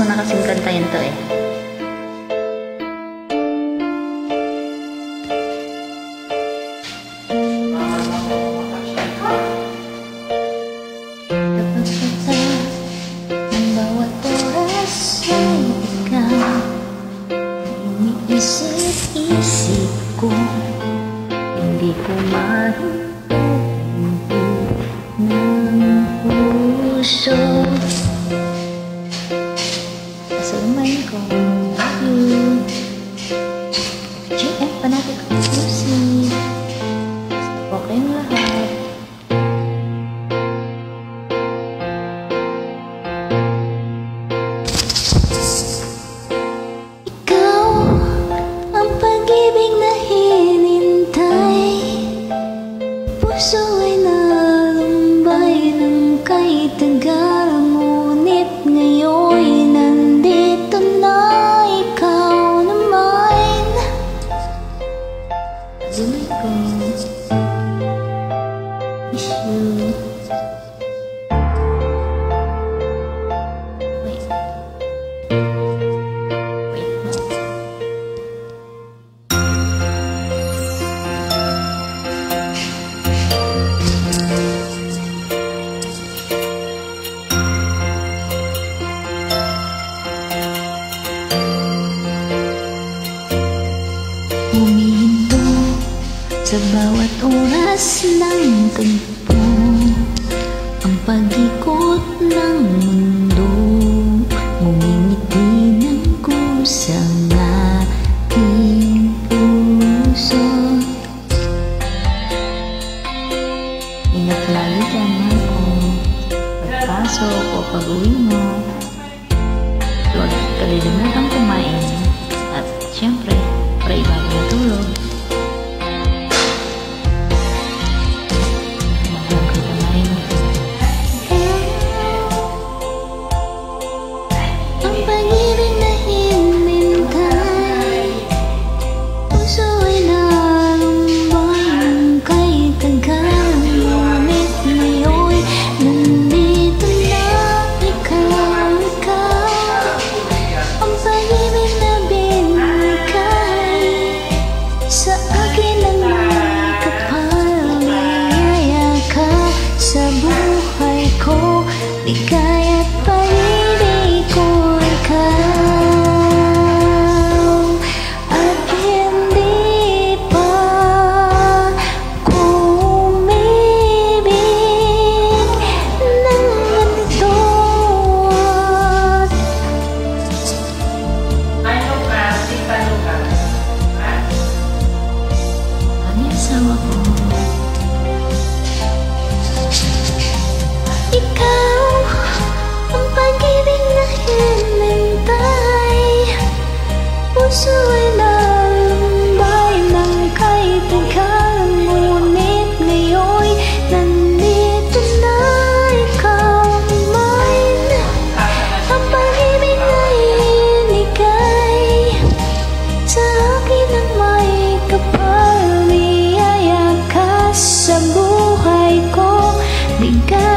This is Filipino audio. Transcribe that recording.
ko na kasing kantayin to eh. Isip ko, hindi ko mahinto ng puso. Sa lumay ko, yun GF pa natin ang pusi. Okay ang lahat. Puso ay nalumbay ng kay tagal, ngunit ngayon nandito na ikaw naman. Dunay ko miss you. Humihinto sa bawat oras ng tagpo, ang pag-ikot ng mundo, ngumingiti ng kusang aking puso. Ingat lagi dyan ako, pagpasok o pag-uwi mo. Huwag kalilimutang kumain at syempre pray bago matulog. Ang pag-ibig na hinintay, puso ay nalumbay kay tagal, ngunit ngayon nandito na ikaw. Ang pag-ibig na binigay sa akin ang may kapal, niyaya ka sa buhay ko, ligaya at pag-ibig ko ikaw. At hindi pa kumibig ng ganito. Ang asawa ko, ikaw ang pag-ibig na hinintay, puso ay nalumbay ng kay tagal, ngunit ngayon nandito na ikaw naman. Ang pag-ibig na inigay sa akin ang may kapal, niyaya ka sa buhay ko, ligaya